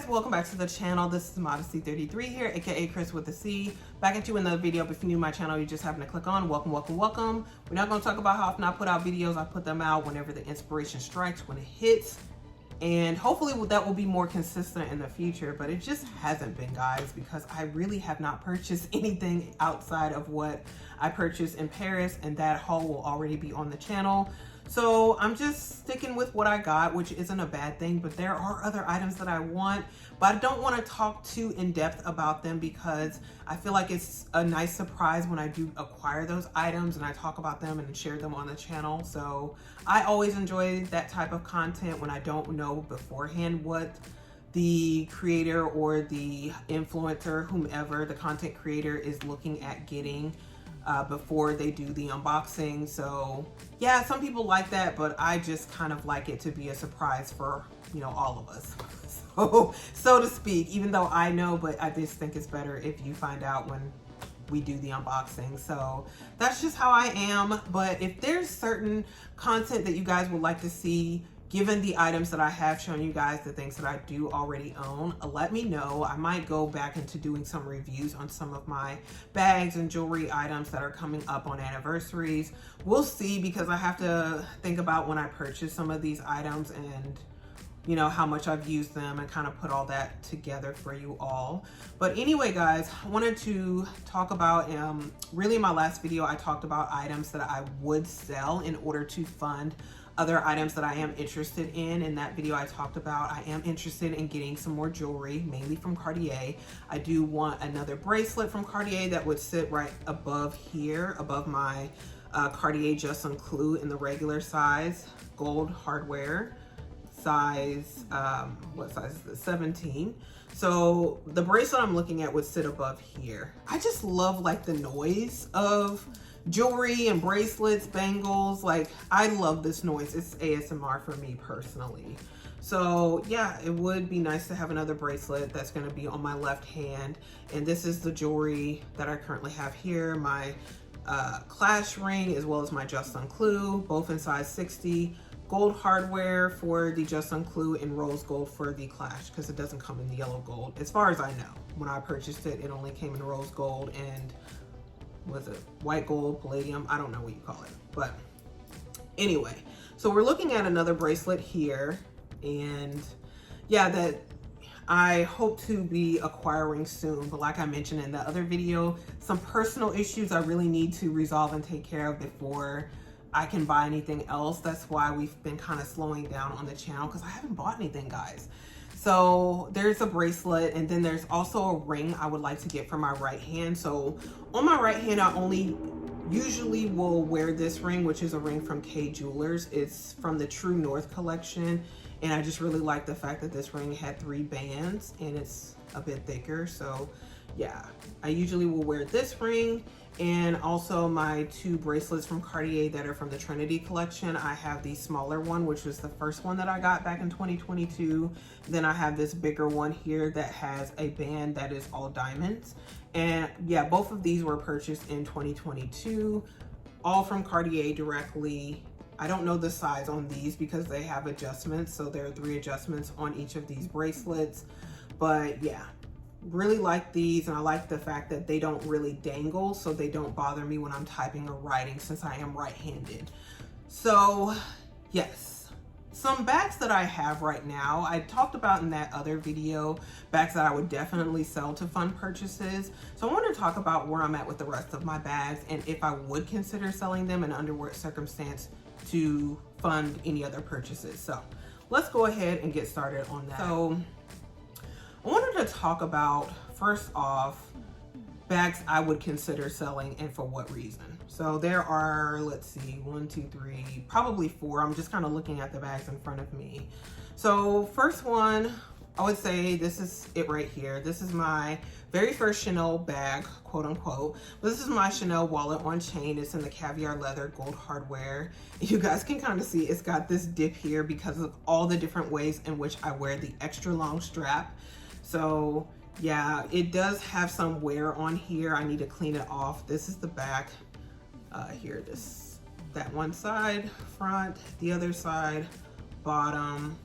welcome back to the channel. This is Modesty33 here, aka Chris with a C. Back at you in another video. If you're new to my channel, you just happen to click on. Welcome. We're not going to talk about how often I put out videos. I put them out whenever the inspiration strikes, when it hits, and hopefully that will be more consistent in the future. But it just hasn't been, guys, because I really have not purchased anything outside of what I purchased in Paris, and that haul will already be on the channel. So I'm just sticking with what I got, which isn't a bad thing, but there are other items that I want, but I don't want to talk too in depth about them because I feel like it's a nice surprise when I do acquire those items and I talk about them and share them on the channel. So I always enjoy that type of content when I don't know beforehand what the creator or the influencer, whomever the content creator is looking at getting before they do the unboxing. So yeah, some people like that, but I just kind of like it to be a surprise for, you know, all of us. So to speak, even though I know, but I just think it's better if you find out when we do the unboxing. So that's just how I am. But if there's certain content that you guys would like to see, given the items that I have shown you guys, the things that I do already own, let me know. I might go back into doing some reviews on some of my bags and jewelry items that are coming up on anniversaries. We'll see, because I have to think about when I purchase some of these items and, you know, how much I've used them and kind of put all that together for you all. But anyway, guys, I wanted to talk about, really my last video, I talked about items that I would sell in order to fund other items that I am interested in. In that video I talked about I am interested in getting some more jewelry, mainly from Cartier. I do want another bracelet from Cartier that would sit right above here, above my Cartier Just Unclus in the regular size, gold hardware, size, what size is this, 17. So the bracelet I'm looking at would sit above here. I just love like the noise of jewelry and bracelets, bangles. Like, I love this noise. It's ASMR for me personally. So yeah, it would be nice to have another bracelet that's going to be on my left hand. And this is the jewelry that I currently have here, my Clash ring as well as my Just Unclus, both in size 60. Gold hardware for the Just Unclus and rose gold for the Clash, because it doesn't come in the yellow gold. As far as I know, when I purchased it, it only came in rose gold and, was it white gold, palladium? I don't know what you call it. But anyway, so we're looking at another bracelet here, and yeah, that I hope to be acquiring soon. But like I mentioned in the other video, some personal issues I really need to resolve and take care of before I can buy anything else. That's why we've been kind of slowing down on the channel, because I haven't bought anything, guys. So there's a bracelet, and then there's also a ring I would like to get for my right hand. So on my right hand, I only usually will wear this ring, which is a ring from K Jewelers. It's from the True North collection, and I just really like the fact that this ring had 3 bands and it's a bit thicker. So yeah, I usually will wear this ring, and also my 2 bracelets from Cartier that are from the Trinity collection. I have the smaller one, which was the first one that I got back in 2022. Then I have this bigger one here that has a band that is all diamonds. And yeah, both of these were purchased in 2022, all from Cartier directly. I don't know the size on these because they have adjustments. So there are 3 adjustments on each of these bracelets. But yeah, really like these, and I like the fact that they don't really dangle, so they don't bother me when I'm typing or writing, since I am right-handed. So yes, some bags that I have right now, I talked about in that other video, bags that I would definitely sell to fund purchases. So I want to talk about where I'm at with the rest of my bags, and if I would consider selling them, and under what circumstance to fund any other purchases. So let's go ahead and get started on that. So I wanted to talk about, first off, bags I would consider selling and for what reason. So there are, let's see, 1, 2, 3, probably 4. I'm just kind of looking at the bags in front of me. So first one, I would say this is it right here. This is my very first Chanel bag, quote unquote. But this is my Chanel wallet on chain. It's in the caviar leather gold hardware. You guys can kind of see it's got this dip here because of all the different ways in which I wear the extra long strap. So yeah, it does have some wear on here. I need to clean it off. This is the back here, that one side, front, the other side, bottom.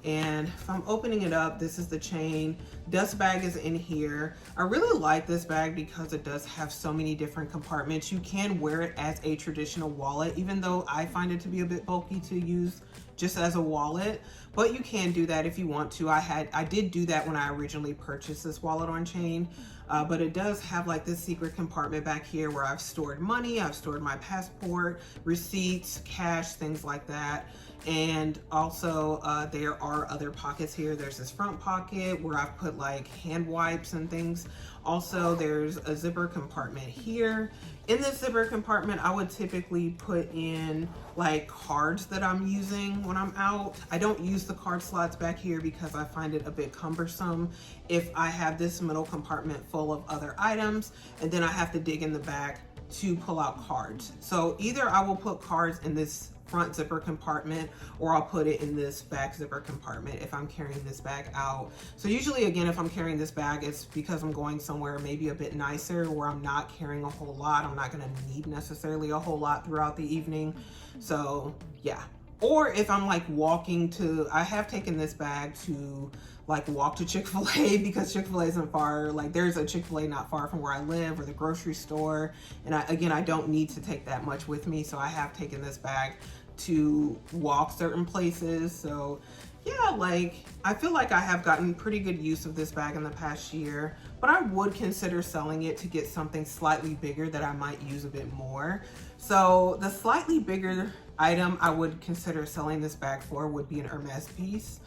And if I'm opening it up, this is the chain. Dust bag is in here. I really like this bag because it does have so many different compartments. You can wear it as a traditional wallet, even though I find it to be a bit bulky to use just as a wallet, but you can do that if you want to. I did do that when I originally purchased this wallet on chain, but it does have like this secret compartment back here where I've stored money, I've stored my passport, receipts, cash, things like that. And also there are other pockets here. There's this front pocket where I've put like hand wipes and things. Also, there's a zipper compartment here. In this zipper compartment, I would typically put in like cards that I'm using when I'm out. I don't use the card slots back here because I find it a bit cumbersome if I have this middle compartment full of other items and then I have to dig in the back to pull out cards. So either I will put cards in this front zipper compartment or I'll put it in this back zipper compartment if I'm carrying this bag out. So usually, again, if I'm carrying this bag, it's because I'm going somewhere maybe a bit nicer where I'm not carrying a whole lot. I'm not going to need necessarily a whole lot throughout the evening. So yeah. Or if I'm like walking to, I have taken this bag to like walk to Chick-fil-A because Chick-fil-A isn't far. Like there's a Chick-fil-A not far from where I live, or the grocery store. And I don't need to take that much with me. So I have taken this bag to walk certain places. So yeah, like I feel like I have gotten pretty good use of this bag in the past year, but I would consider selling it to get something slightly bigger that I might use a bit more. So the slightly bigger item I would consider selling this bag for would be an Hermes piece.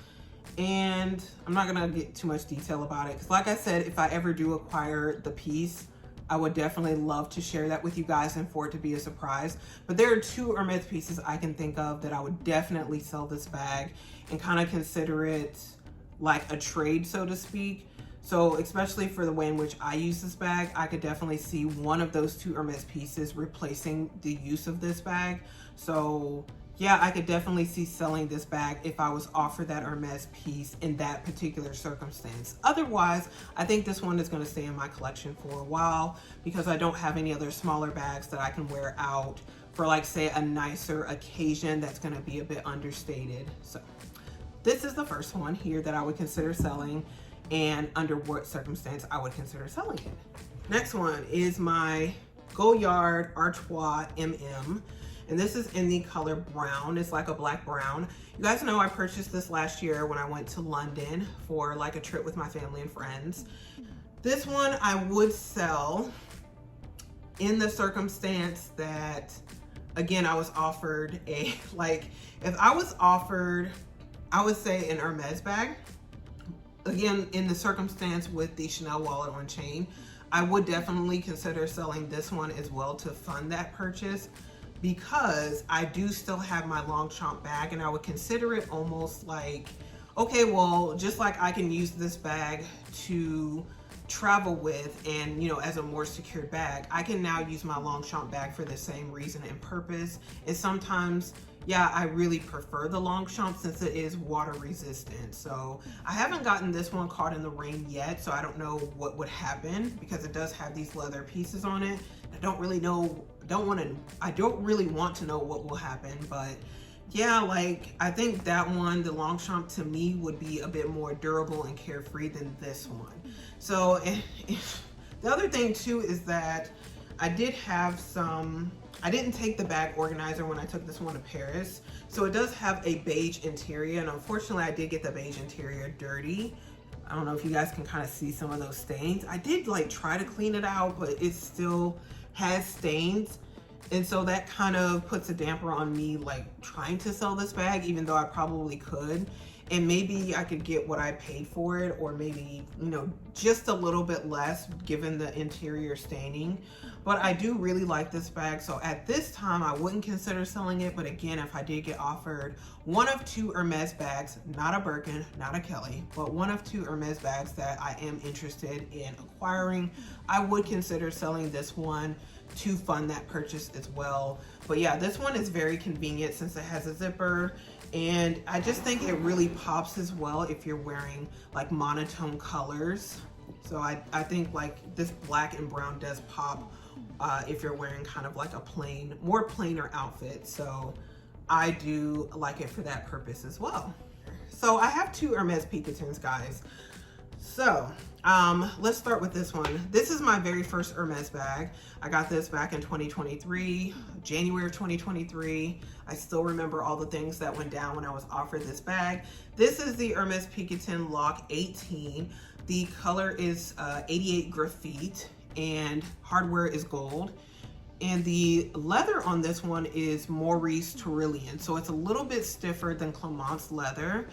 And I'm not gonna get too much detail about it because like I said, if I ever do acquire the piece, I would definitely love to share that with you guys and for it to be a surprise. But there are two Hermes pieces I can think of that I would definitely sell this bag and kind of consider it like a trade, so to speak. So especially for the way in which I use this bag, I could definitely see one of those two Hermes pieces replacing the use of this bag. So yeah, I could definitely see selling this bag if I was offered that Hermes piece in that particular circumstance. Otherwise, I think this one is going to stay in my collection for a while because I don't have any other smaller bags that I can wear out for like say a nicer occasion that's going to be a bit understated. So this is the first one here that I would consider selling and under what circumstance I would consider selling it. Next one is my Goyard Artois MM. And this is in the color brown. It's like a black brown. You guys know I purchased this last year when I went to London for like a trip with my family and friends. This one I would sell in the circumstance that, again, I was offered a, like, if I was offered, I would say an Hermes bag. Again, in the circumstance with the Chanel wallet on chain, I would definitely consider selling this one as well to fund that purchase, because I do still have my Longchamp bag and I would consider it almost like, okay, well, just like I can use this bag to travel with and, you know, as a more secure bag, I can now use my Longchamp bag for the same reason and purpose. And sometimes, yeah, I really prefer the Longchamp since it is water resistant. So I haven't gotten this one caught in the rain yet, so I don't know what would happen because it does have these leather pieces on it. I don't really know, I don't really want to know what will happen, but yeah, like I think that one, the Longchamp, to me would be a bit more durable and carefree than this one. So the other thing too is that I did have some, I didn't take the bag organizer when I took this one to Paris. So it does have a beige interior, and unfortunately I did get the beige interior dirty. I don't know if you guys can kind of see some of those stains. I did like try to clean it out, but it still has stains. And so that kind of puts a damper on me like trying to sell this bag, even though I probably could. And maybe I could get what I paid for it, or maybe, you know, just a little bit less given the interior staining. But I do really like this bag. So at this time, I wouldn't consider selling it. But again, if I did get offered one of two Hermes bags, not a Birkin, not a Kelly, but one of two Hermes bags that I am interested in acquiring, I would consider selling this one to fund that purchase as well. But yeah, this one is very convenient since it has a zipper, and I just think it really pops as well if you're wearing like monotone colors. So I think like this black and brown does pop if you're wearing kind of like a plain, more plainer outfit. So I do like it for that purpose as well. So I have two Hermes Picotins, guys. So let's start with this one. This is my very first Hermes bag. I got this back in 2023, January of 2023. I still remember all the things that went down when I was offered this bag. This is the Hermes Picotin Lock 18. The color is 88 graphite and hardware is gold. And the leather on this one is Maurice Tyrolean. So it's a little bit stiffer than Clement's leather.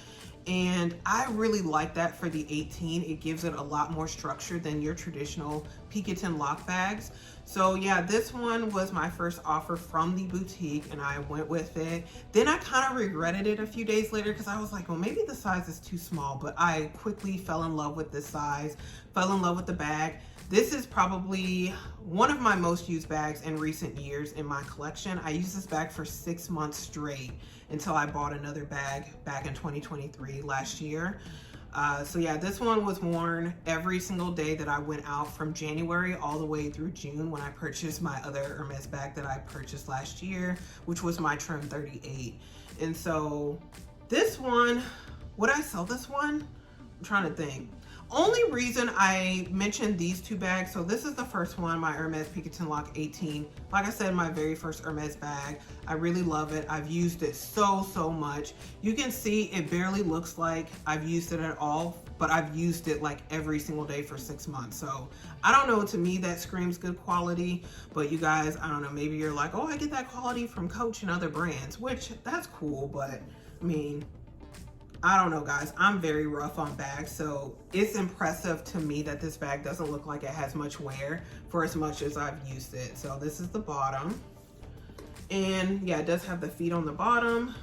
And I really like that for the 18. It gives it a lot more structure than your traditional Picotin lock bags. So yeah, this one was my first offer from the boutique and I went with it. Then I kind of regretted it a few days later because I was like, well, maybe the size is too small, but I quickly fell in love with this size, fell in love with the bag. This is probably one of my most used bags in recent years in my collection. I used this bag for 6 months straight until I bought another bag back in 2023 last year. So yeah, this one was worn every single day that I went out from January all the way through June when I purchased my other Hermes bag that I purchased last year, which was my trim 38. And so this one, would I sell this one? I'm trying to think. Only reason I mentioned these two bags, so this is the first one, my Hermes Picotin Lock 18. Like I said, my very first Hermes bag. I really love it. I've used it so much. You can see it barely looks like I've used it at all, but I've used it like every single day for 6 months. So I don't know, to me that screams good quality, but you guys, I don't know, maybe you're like, oh, I get that quality from Coach and other brands, which that's cool, but I mean, I don't know, guys. I'm very rough on bags, so it's impressive to me that this bag doesn't look like it has much wear for as much as I've used it. So this is the bottom. And yeah, it does have the feet on the bottom.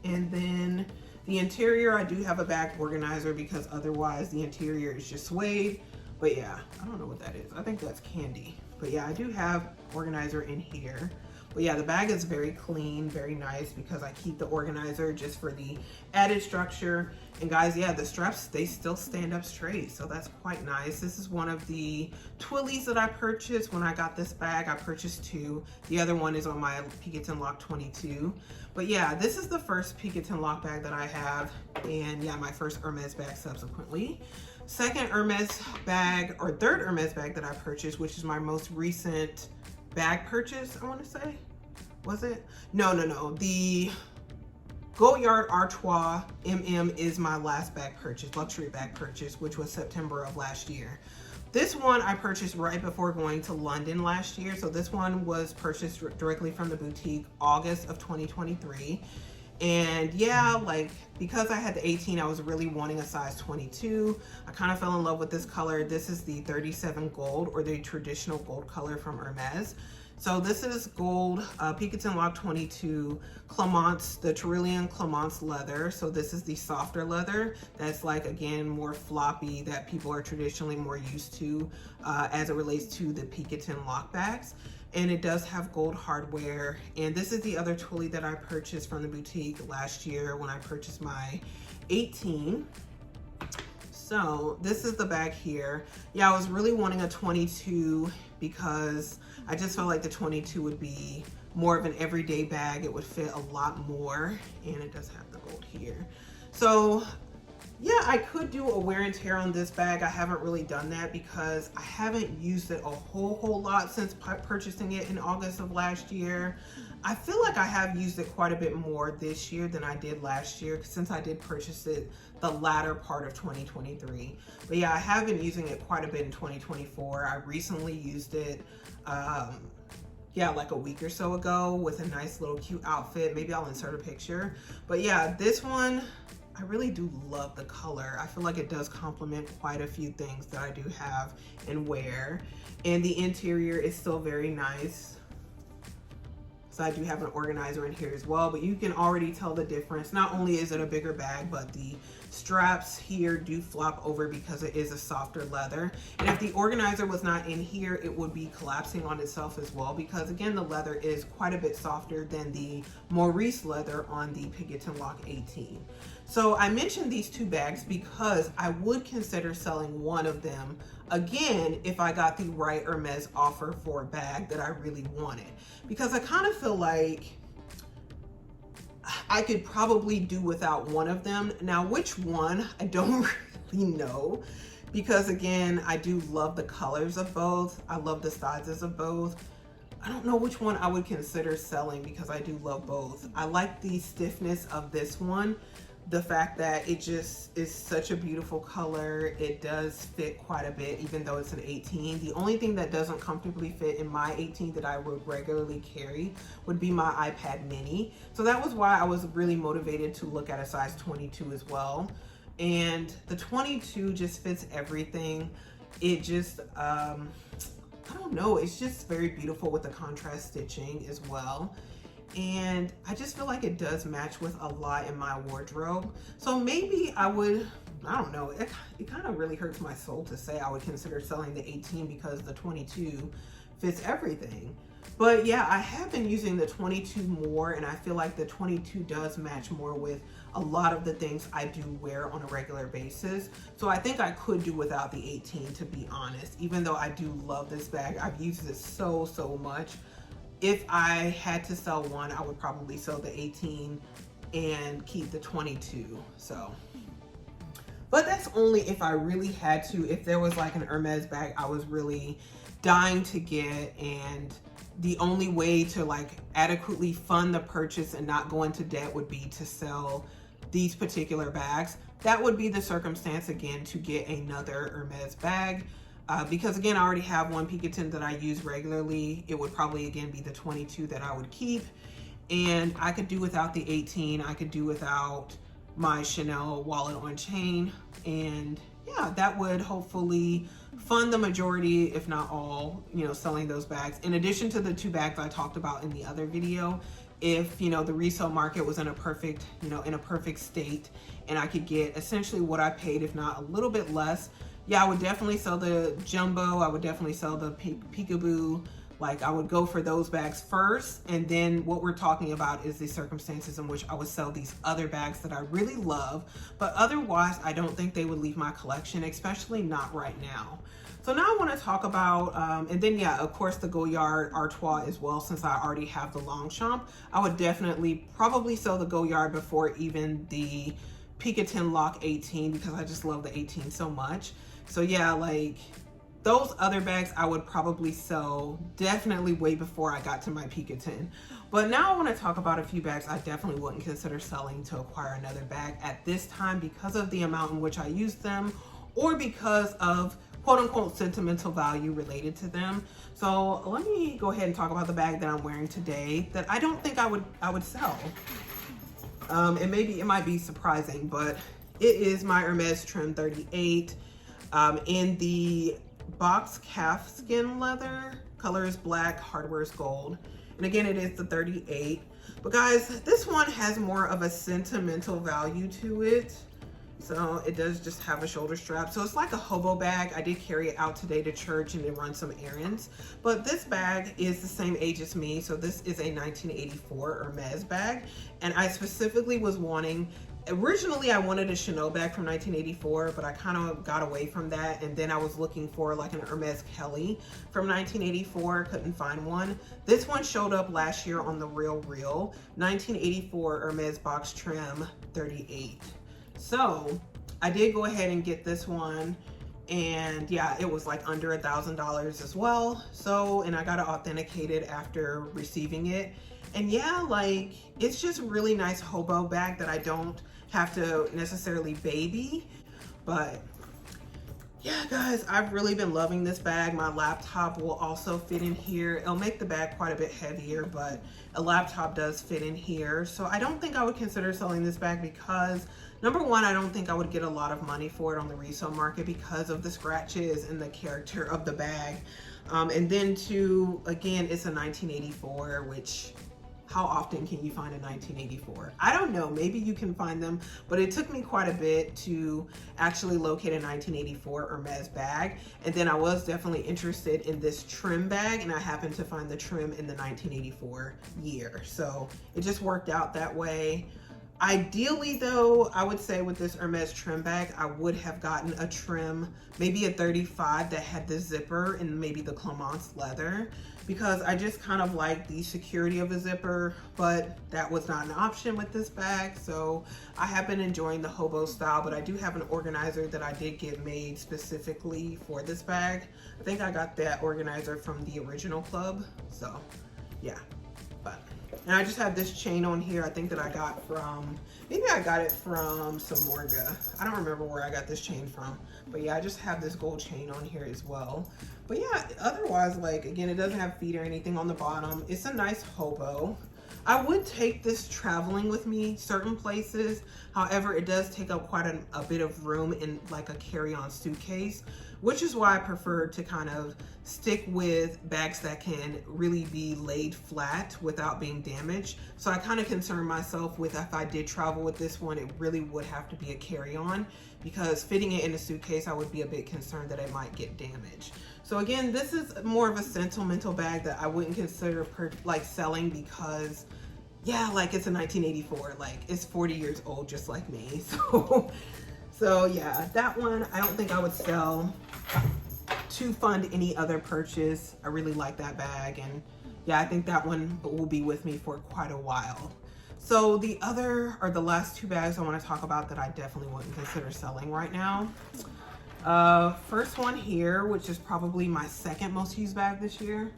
And then the interior, I do have a bag organizer because otherwise the interior is just suede. But yeah, I don't know what that is. I think that's candy. But yeah, I do have organizer in here. But yeah, the bag is very clean, very nice because I keep the organizer just for the added structure. And guys, yeah, the straps, they still stand up straight. So that's quite nice. This is one of the Twillies that I purchased when I got this bag. I purchased two. The other one is on my Picotin Lock 22. But yeah, this is the first Picotin Lock bag that I have. And yeah, my first Hermes bag subsequently. Second Hermes bag, or third Hermes bag that I purchased, which is my most recent bag purchase, I want to say. Was it? No. The Goyard Artois MM is my last bag purchase, luxury bag purchase, which was September of last year. This one I purchased right before going to London last year. So this one was purchased directly from the boutique August of 2023. And yeah, like, because I had the 18, I was really wanting a size 22. I kind of fell in love with this color. This is the 37 gold, or the traditional gold color from Hermes. So this is gold, Picotin Lock 22, Clement's, the Tyrolean Clement's leather. So this is the softer leather that's like, again, more floppy, that people are traditionally more used to as it relates to the Picotin lock bags. And it does have gold hardware. And this is the other Twilly that I purchased from the boutique last year when I purchased my 18. So this is the bag here. Yeah, I was really wanting a 22 because I just felt like the 22 would be more of an everyday bag. It would fit a lot more, and it does have the gold here. So yeah, I could do a wear and tear on this bag. I haven't really done that because I haven't used it a whole lot since purchasing it in August of last year. I feel like I have used it quite a bit more this year than I did last year, since I did purchase it the latter part of 2023. But yeah, I have been using it quite a bit in 2024. I recently used it, yeah, like a week or so ago with a nice little cute outfit. Maybe I'll insert a picture. But yeah, this one, I really do love the color. I feel like it does complement quite a few things that I do have and wear. And the interior is still very nice. So I do have an organizer in here as well, but you can already tell the difference. Not only is it a bigger bag, but the straps here do flop over because it is a softer leather. And if the organizer was not in here, it would be collapsing on itself as well, because again, the leather is quite a bit softer than the Maurice leather on the Picotin Lock 18. So I mentioned these two bags because I would consider selling one of them, again, if I got the right Hermes offer for a bag that I really wanted. Because I kind of feel like I could probably do without one of them. Now, which one, I don't really know, because again, I do love the colors of both. I love the sizes of both. I don't know which one I would consider selling because I do love both. I like the stiffness of this one. The fact that it just is such a beautiful color. It does fit quite a bit, even though it's an 18. The only thing that doesn't comfortably fit in my 18 that I would regularly carry would be my iPad mini. So that was why I was really motivated to look at a size 22 as well. And the 22 just fits everything. It just, I don't know, it's just very beautiful with the contrast stitching as well. And I just feel like it does match with a lot in my wardrobe. So maybe I would, I don't know, it kind of really hurts my soul to say I would consider selling the 18 because the 22 fits everything. But yeah, I have been using the 22 more, and I feel like the 22 does match more with a lot of the things I do wear on a regular basis. So I think I could do without the 18, to be honest, even though I do love this bag. I've used it so much. If I had to sell one, I would probably sell the 18 and keep the 22. So, but that's only if I really had to. If there was like an Hermes bag I was really dying to get, and the only way to like adequately fund the purchase and not go into debt would be to sell these particular bags, that would be the circumstance again to get another Hermes bag. Because again, I already have one Picotin that I use regularly. It would probably again be the 22 that I would keep. And I could do without the 18. I could do without my Chanel wallet on chain. And yeah, that would hopefully fund the majority, if not all, you know, selling those bags. In addition to the 2 bags I talked about in the other video, if, you know, the resale market was in a perfect, you know, in a perfect state and I could get essentially what I paid, if not a little bit less, yeah, I would definitely sell the jumbo. I would definitely sell the peekaboo. Like, I would go for those bags first. And then what we're talking about is the circumstances in which I would sell these other bags that I really love. But otherwise, I don't think they would leave my collection, especially not right now. So now I want to talk about, and then yeah, of course, the Goyard Artois as well, since I already have the Longchamp. I would definitely probably sell the Goyard before even the Picotin Lock 18 because I just love the 18 so much. So yeah, like those other bags I would probably sell definitely way before I got to my Picotin. But now I want to talk about a few bags I definitely wouldn't consider selling to acquire another bag at this time because of the amount in which I use them or because of quote unquote sentimental value related to them. So let me go ahead and talk about the bag that I'm wearing today that I don't think I would sell. And maybe it might be surprising, but it is my Hermes Trim 38 in the box calf skin leather. Color is black, hardware is gold. And again, it is the 38. But guys, this one has more of a sentimental value to it. So it does just have a shoulder strap. So it's like a hobo bag. I did carry it out today to church and then run some errands. But this bag is the same age as me. So this is a 1984 Hermes bag. And I specifically was wanting, originally I wanted a Chanel bag from 1984, but I kind of got away from that. And then I was looking for like an Hermes Kelly from 1984, couldn't find one. This one showed up last year on the Real 1984 Hermes box trim 38. So I did go ahead and get this one, and yeah, it was like under $1,000 as well. So, and I got it authenticated after receiving it. And yeah, like it's just really nice hobo bag that I don't have to necessarily baby. But yeah, guys, I've really been loving this bag. My laptop will also fit in here. It'll make the bag quite a bit heavier, but a laptop does fit in here. So I don't think I would consider selling this bag because number one, I don't think I would get a lot of money for it on the resale market because of the scratches and the character of the bag. And then two, again, it's a 1984, which how often can you find a 1984? I don't know, maybe you can find them, but it took me quite a bit to actually locate a 1984 Hermes bag. And then I was definitely interested in this trim bag, and I happened to find the trim in the 1984 year. So it just worked out that way. Ideally though, I would say with this Hermes trim bag, I would have gotten a trim, maybe a 35 that had the zipper and maybe the Clemence leather, because I just kind of like the security of a zipper, but that was not an option with this bag. So I have been enjoying the hobo style, but I do have an organizer that I did get made specifically for this bag. I think I got that organizer from the original club. So yeah, and I just have this chain on here. I think that I got from, maybe I got it from Samorga. I don't remember where I got this chain from, but yeah, I just have this gold chain on here as well. But yeah, otherwise, like, again, it doesn't have feet or anything on the bottom. It's a nice hobo. I would take this traveling with me certain places. However, it does take up quite a bit of room in like a carry-on suitcase, which is why I prefer to kind of stick with bags that can really be laid flat without being damaged. So I kind of concern myself with, if I did travel with this one, it really would have to be a carry-on, because fitting it in a suitcase, I would be a bit concerned that it might get damaged. So again, this is more of a sentimental bag that I wouldn't consider like selling, because yeah, like it's a 1984, like it's 40 years old just like me. So yeah, that one I don't think I would sell to fund any other purchase. I really like that bag, and yeah, I think that one will be with me for quite a while. So the other, or the last two bags I want to talk about that I definitely wouldn't consider selling right now. First one here, which is probably my second most used bag this year.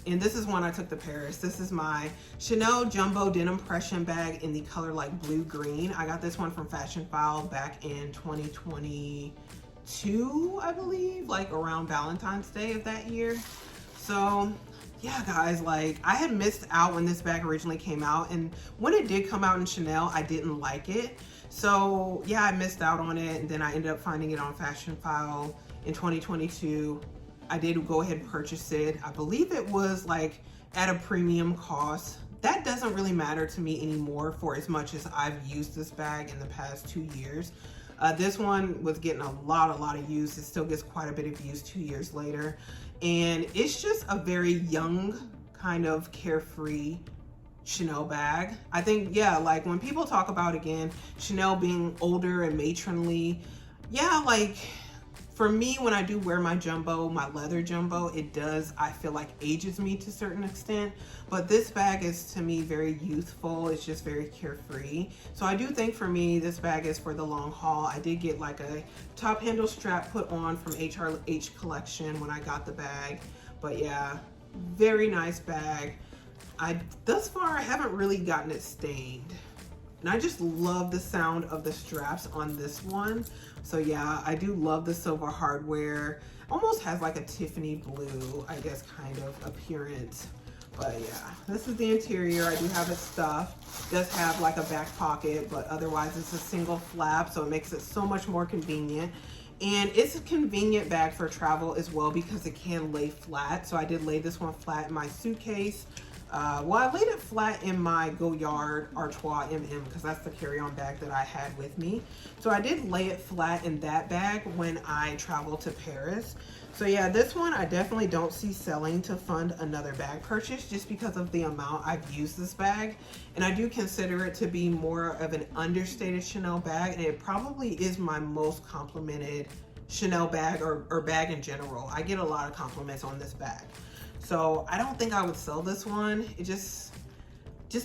And this is one I took to Paris. This is my Chanel Jumbo Denim Pression bag in the color like blue green. I got this one from Fashion File back in 2022, I believe, like around Valentine's Day of that year. So yeah, guys, like I had missed out when this bag originally came out, and when it did come out in Chanel, I didn't like it. So yeah, I missed out on it, and then I ended up finding it on Fashion File in 2022. I did go ahead and purchase it. I believe it was like at a premium cost. That doesn't really matter to me anymore, for as much as I've used this bag in the past 2 years. This one was getting a lot of use. It still gets quite a bit of use 2 years later. And it's just a very young, kind of carefree Chanel bag. I think, yeah, like when people talk about, again, Chanel being older and matronly, yeah, like for me, when I do wear my jumbo, my leather jumbo, it does, I feel like, ages me to a certain extent. But this bag is, to me, very youthful. It's just very carefree. So I do think for me, this bag is for the long haul. I did get like a top handle strap put on from HRH Collection when I got the bag. But yeah, very nice bag. Thus far, I haven't really gotten it stained. And I just love the sound of the straps on this one. So yeah, I do love the silver hardware. Almost has like a Tiffany blue, I guess, kind of appearance. But yeah, this is the interior. I do have it stuffed. It does have like a back pocket, but otherwise it's a single flap, so it makes it so much more convenient. And it's a convenient bag for travel as well, because it can lay flat. So I did lay this one flat in my suitcase. Well, I laid it flat in my Goyard Artois MM, because that's the carry-on bag that I had with me. So I did lay it flat in that bag when I traveled to Paris. So yeah, this one I definitely don't see selling to fund another bag purchase, just because of the amount I've used this bag. And I do consider it to be more of an understated Chanel bag, and it probably is my most complimented Chanel bag, or bag in general. I get a lot of compliments on this bag. So I don't think I would sell this one. It just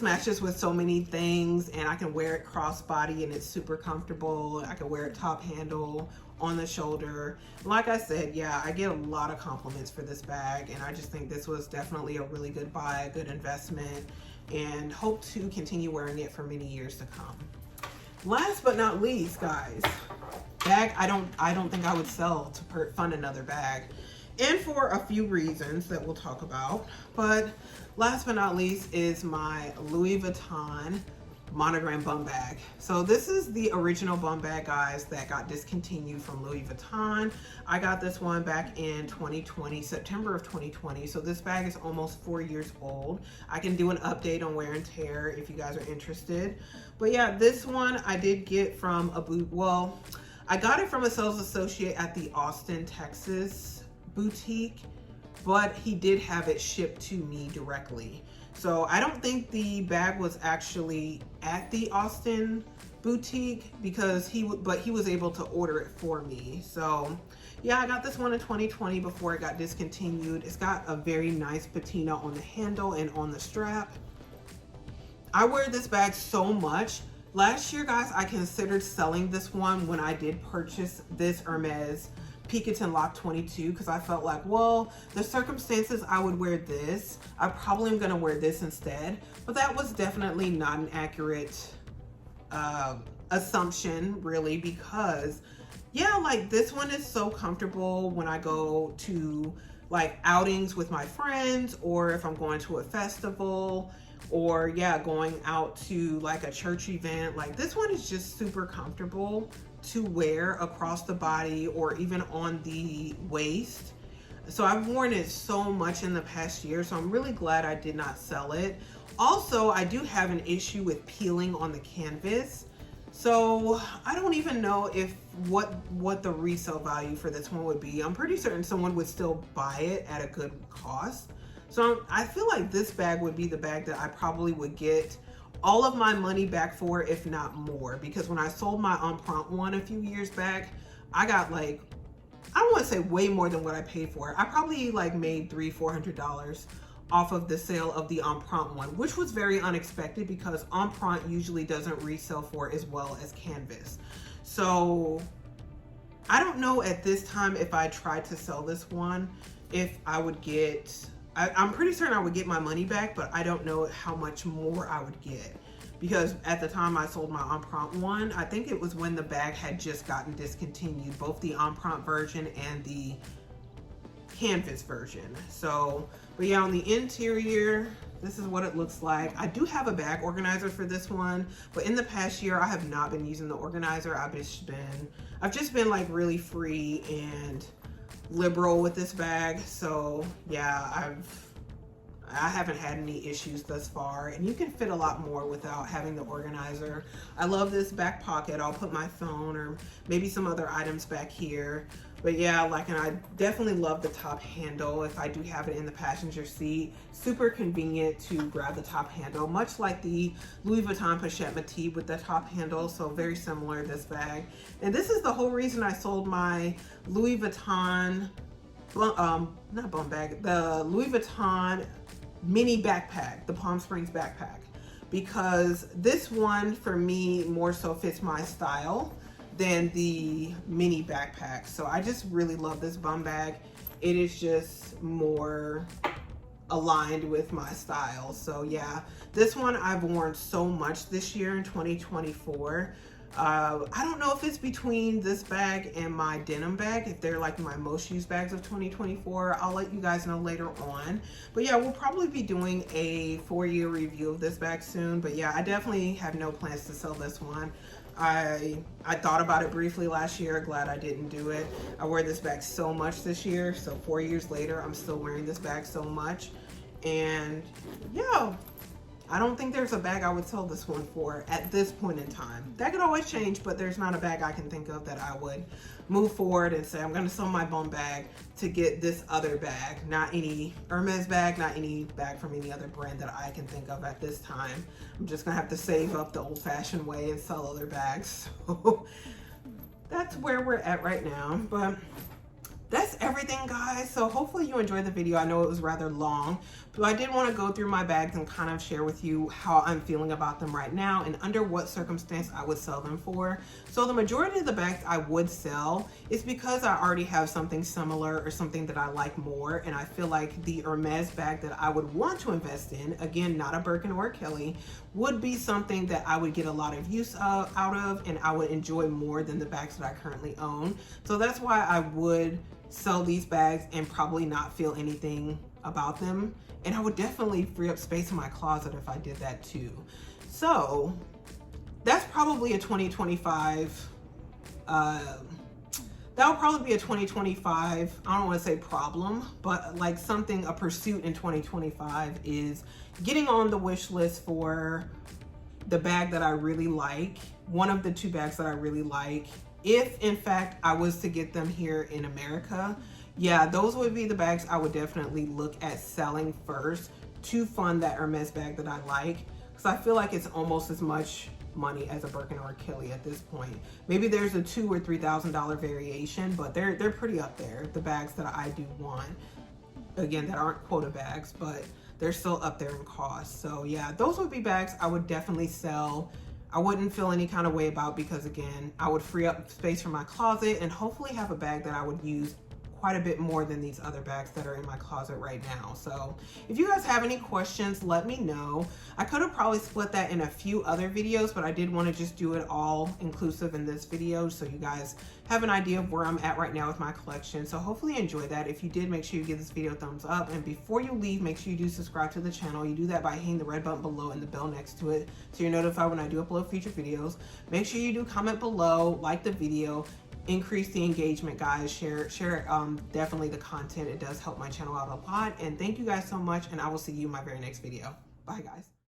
matches with so many things, and I can wear it crossbody and it's super comfortable. I can wear it top handle, on the shoulder. Like I said, yeah, I get a lot of compliments for this bag, and I just think this was definitely a really good buy, a good investment, and hope to continue wearing it for many years to come. Last but not least, guys, bag I don't think I would sell to fund another bag. And for a few reasons that we'll talk about. But last but not least is my Louis Vuitton monogram bum bag. So this is the original bum bag, guys, that got discontinued from Louis Vuitton. I got this one back in 2020, September of 2020. So this bag is almost 4 years old. I can do an update on wear and tear if you guys are interested. But yeah, this one I did get from I got it from a sales associate at the Austin, Texas boutique, but he did have it shipped to me directly. So I don't think the bag was actually at the Austin boutique because he was able to order it for me. So yeah, I got this one in 2020 before it got discontinued. It's got a very nice patina on the handle and on the strap. I wear this bag so much. Last year, guys, I considered selling this one when I did purchase this Hermes Picotin Lock 22 because I felt like, well, the circumstances I would wear this, I probably am going to wear this instead. But that was definitely not an accurate assumption, really, because yeah, like this one is so comfortable when I go to like outings with my friends, or if I'm going to a festival, or yeah, going out to like a church event. Like this one is just super comfortable to wear across the body or even on the waist. So I've worn it so much in the past year, so I'm really glad I did not sell it. Also, I do have an issue with peeling on the canvas. So I don't even know if what the resale value for this one would be. I'm pretty certain someone would still buy it at a good cost. So I feel like this bag would be the bag that I probably would get all of my money back for, if not more, because when I sold my Empreinte one a few years back, I got like, I don't want to say way more than what I paid for it. I probably like made $300-400 off of the sale of the Empreinte one, which was very unexpected because Empreinte usually doesn't resell for as well as canvas. So I don't know at this time if I tried to sell this one, if I would get, I'm pretty certain I would get my money back, but I don't know how much more I would get. Because at the time I sold my Empreinte one, I think it was when the bag had just gotten discontinued, both the Empreinte version and the canvas version. So, but yeah, on the interior, this is what it looks like. I do have a bag organizer for this one, but in the past year, I have not been using the organizer. I've just been like really free and liberal with this bag. So yeah, I haven't had any issues thus far, and you can fit a lot more without having the organizer. I love this back pocket. I'll put my phone or maybe some other items back here. But yeah, like, and I definitely love the top handle if I do have it in the passenger seat. Super convenient to grab the top handle, much like the Louis Vuitton Pochette Métis with the top handle. So very similar, this bag. And this is the whole reason I sold my Louis Vuitton, not bum bag, the Louis Vuitton mini backpack, the Palm Springs backpack, because this one for me more so fits my style than the mini backpack. So I just really love this bum bag. It is just more aligned with my style. So yeah, this one I've worn so much this year in 2024. I don't know if it's between this bag and my denim bag, if they're like my most used bags of 2024. I'll let you guys know later on. But yeah, we'll probably be doing a 4-year review of this bag soon. But yeah, I definitely have no plans to sell this one. I thought about it briefly last year. Glad I didn't do it. I wear this bag so much this year. So 4 years later, I'm still wearing this bag so much. And yeah, I don't think there's a bag I would sell this one for at this point in time. That could always change, but there's not a bag I can think of that I would move forward and say, I'm gonna sell my bum bag to get this other bag. Not any Hermes bag, not any bag from any other brand that I can think of at this time. I'm just gonna have to save up the old fashioned way and sell other bags. So that's where we're at right now. But that's everything, guys. So hopefully you enjoyed the video. I know it was rather long, but I did want to go through my bags and kind of share with you how I'm feeling about them right now and under what circumstance I would sell them for. So the majority of the bags I would sell is because I already have something similar or something that I like more, and I feel like the Hermes bag that I would want to invest in, again, not a Birkin or a Kelly, would be something that I would get a lot of use out of, and I would enjoy more than the bags that I currently own. So that's why I would sell these bags and probably not feel anything about them. And I would definitely free up space in my closet if I did that too. So that's probably a 2025, that would probably be a 2025, I don't want to say problem, but like something, a pursuit in 2025 is getting on the wish list for the bag that I really like, one of the 2 bags that I really like. If in fact I was to get them here in America, yeah, those would be the bags I would definitely look at selling first, to fund that Hermes bag that I like, because I feel like it's almost as much money as a Birkin or a Kelly at this point. Maybe there's a $2,000 or $3,000 variation, but they're pretty up there, the bags that I do want. Again, that aren't quota bags, but they're still up there in cost. So yeah, those would be bags I would definitely sell. I wouldn't feel any kind of way about, because again, I would free up space from my closet and hopefully have a bag that I would use quite a bit more than these other bags that are in my closet right now. So if you guys have any questions, let me know. I could have probably split that in a few other videos, but I did want to just do it all inclusive in this video so you guys have an idea of where I'm at right now with my collection. So hopefully you enjoyed that. If you did, make sure you give this video a thumbs up, and before you leave, make sure you do subscribe to the channel. You do that by hitting the red button below and the bell next to it so you're notified when I do upload future videos. Make sure you do comment below, like the video, increase the engagement, guys. Share definitely the content. It does help my channel out a lot. And thank you guys so much, and I will see you in my very next video. Bye guys.